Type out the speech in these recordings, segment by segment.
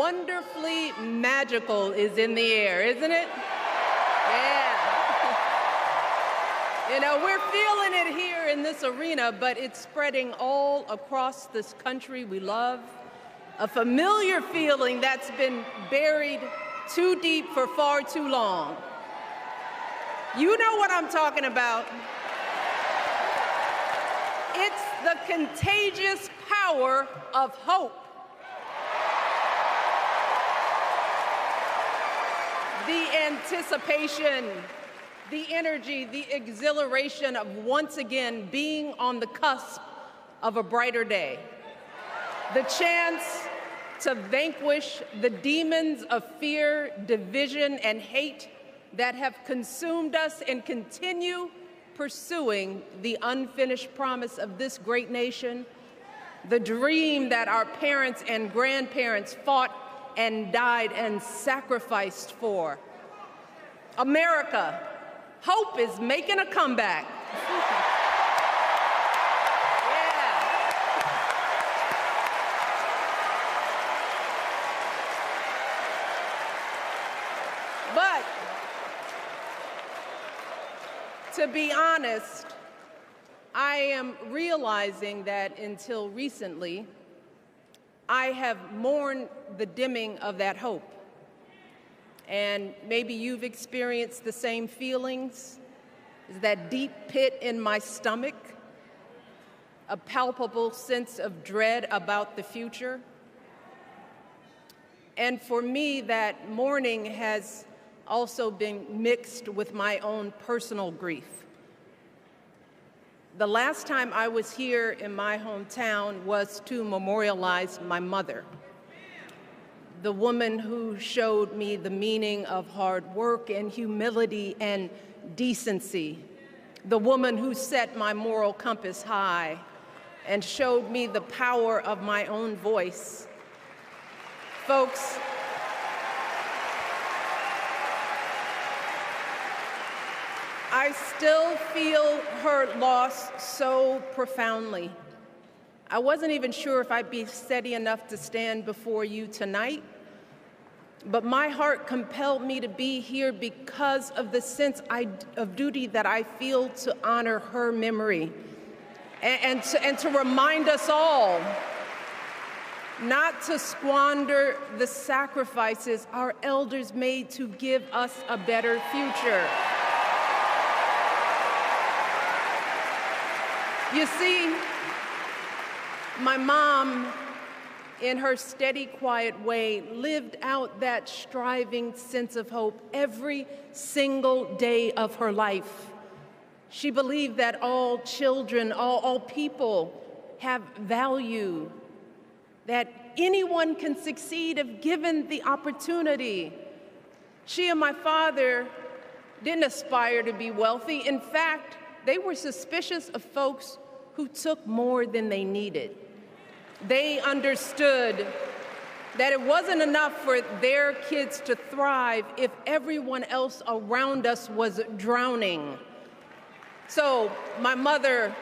wonderfully magical is in the air, isn't it? Yeah. You know, we're feeling it here in this arena, but it's spreading all across this country we love. A familiar feeling that's been buried too deep for far too long. You know what I'm talking about. It's the contagious power of hope. The anticipation, the energy, the exhilaration of once again being on the cusp of a brighter day. The chance to vanquish the demons of fear, division, and hate that have consumed us and continue pursuing the unfinished promise of this great nation, the dream that our parents and grandparents fought and died and sacrificed for. America, hope is making a comeback. But to be honest, I am realizing that until recently, I have mourned the dimming of that hope. And maybe you've experienced the same feelings. Is that deep pit in my stomach, a palpable sense of dread about the future. And for me, that mourning has also been mixed with my own personal grief. The last time I was here in my hometown was to memorialize my mother, the woman who showed me the meaning of hard work and humility and decency, the woman who set my moral compass high and showed me the power of my own voice. Folks, I still feel her loss so profoundly. I wasn't even sure if I'd be steady enough to stand before you tonight, but my heart compelled me to be here because of the sense of duty that I feel to honor her memory and to remind us all not to squander the sacrifices our elders made to give us a better future. You see, my mom, in her steady, quiet way, lived out that striving sense of hope every single day of her life. She believed that all children, all people have value, that anyone can succeed if given the opportunity. She and my father didn't aspire to be wealthy. In fact, they were suspicious of folks who took more than they needed. They understood that it wasn't enough for their kids to thrive if everyone else around us was drowning. So my mother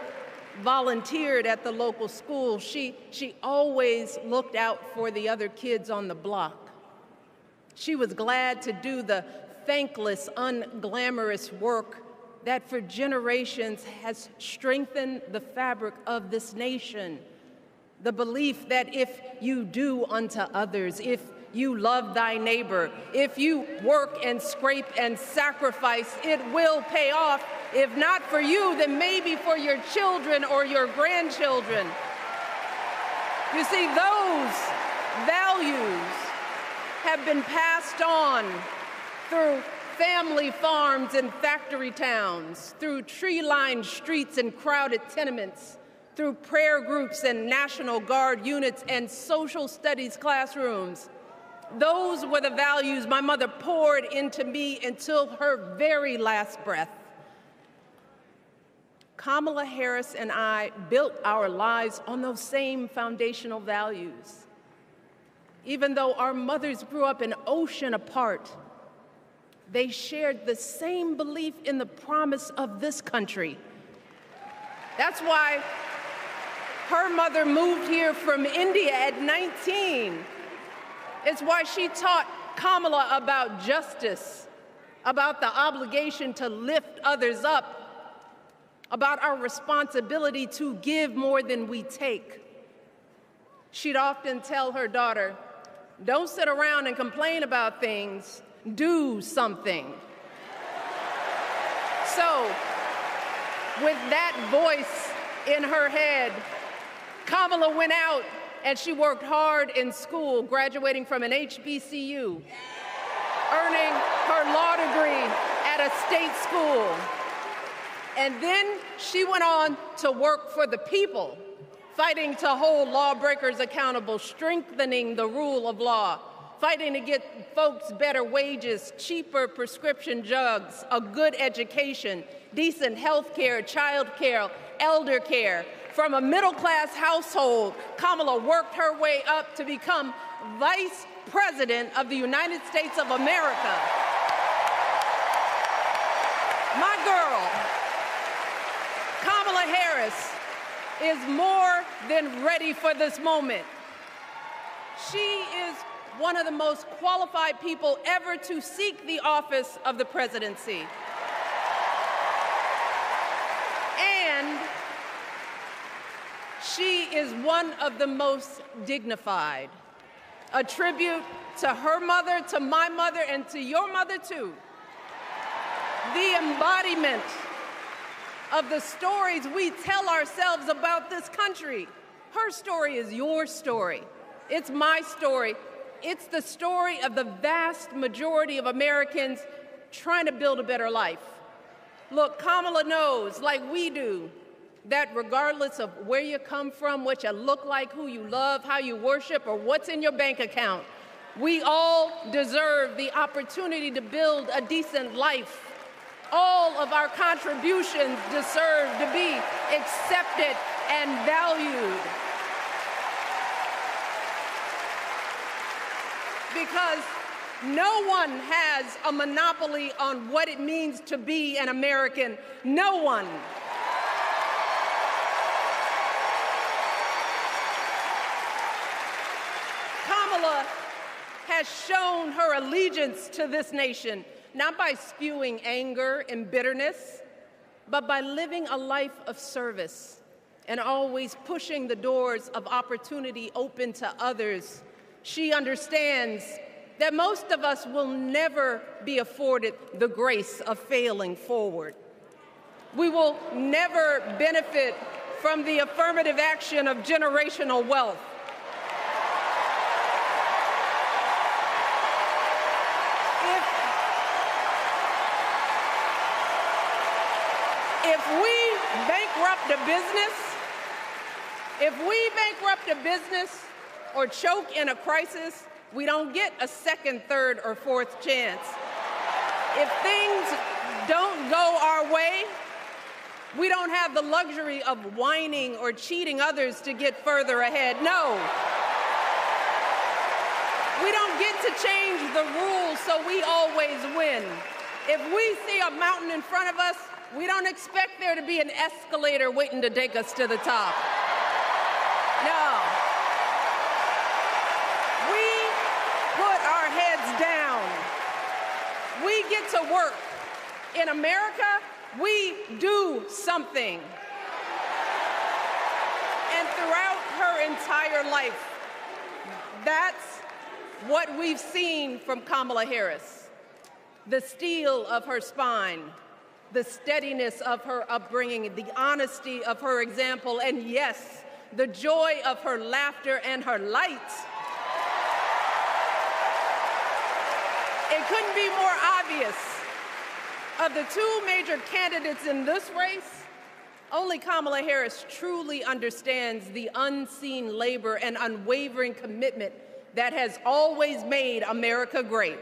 volunteered at the local school. She always looked out for the other kids on the block. She was glad to do the thankless, unglamorous work that for generations has strengthened the fabric of this nation. The belief that if you do unto others, if you love thy neighbor, if you work and scrape and sacrifice, it will pay off. If not for you, then maybe for your children or your grandchildren. You see, those values have been passed on through family farms and factory towns, through tree-lined streets and crowded tenements, through prayer groups and National Guard units and social studies classrooms. Those were the values my mother poured into me until her very last breath. Kamala Harris and I built our lives on those same foundational values. Even though our mothers grew up an ocean apart, they shared the same belief in the promise of this country. That's why her mother moved here from India at 19 It's why she taught Kamala about justice, about the obligation to lift others up, about our responsibility to give more than we take. She'd often tell her daughter, "Don't sit around and complain about things, do something." So, with that voice in her head, Kamala went out and she worked hard in school, graduating from an HBCU, earning her law degree at a state school. And then she went on to work for the people, fighting to hold lawbreakers accountable, strengthening the rule of law, fighting to get folks better wages, cheaper prescription drugs, a good education, decent health care, child care, elder care. From a middle-class household, Kamala worked her way up to become Vice President of the United States of America. My girl, Kamala Harris, is more than ready for this moment. She is one of the most qualified people ever to seek the office of the presidency. And she is one of the most dignified. A tribute to her mother, to my mother, and to your mother too. The embodiment of the stories we tell ourselves about this country. Her story is your story. It's my story. It's the story of the vast majority of Americans trying to build a better life. Look, Kamala knows, like we do, that regardless of where you come from, what you look like, who you love, how you worship, or what's in your bank account, we all deserve the opportunity to build a decent life. All of our contributions deserve to be accepted and valued. Because no one has a monopoly on what it means to be an American. No one. Kamala has shown her allegiance to this nation, not by spewing anger and bitterness, but by living a life of service and always pushing the doors of opportunity open to others. She understands that most of us will never be afforded the grace of failing forward. We will never benefit from the affirmative action of generational wealth. If we bankrupt a business or choke in a crisis, we don't get a second, third, or fourth chance. If things don't go our way, we don't have the luxury of whining or cheating others to get further ahead. No. We don't get to change the rules so we always win. If we see a mountain in front of us, we don't expect there to be an escalator waiting to take us to the top. No. We put our heads down. We get to work. In America, we do something. And throughout her entire life, that's what we've seen from Kamala Harris. The steel of her spine, the steadiness of her upbringing, the honesty of her example, and yes, the joy of her laughter and her light. It couldn't be more obvious. Of the two major candidates in this race, only Kamala Harris truly understands the unseen labor and unwavering commitment that has always made America great.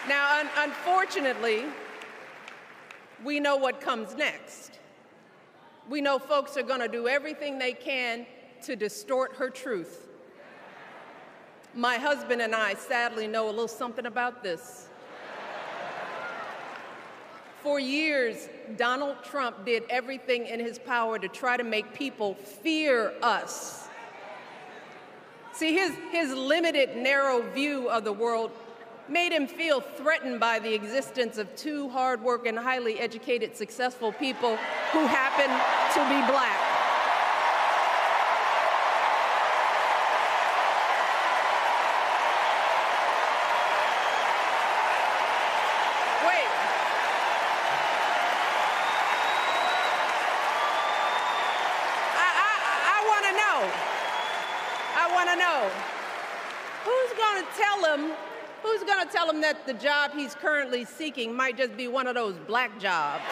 Now, unfortunately, we know what comes next. We know folks are going to do everything they can to distort her truth. My husband and I sadly know a little something about this. For years, Donald Trump did everything in his power to try to make people fear us. See, his limited, narrow view of the world made him feel threatened by the existence of two hardworking, highly educated, successful people who happen to be black. Wait. I want to know, who's going to tell him that the job he's currently seeking might just be one of those black jobs?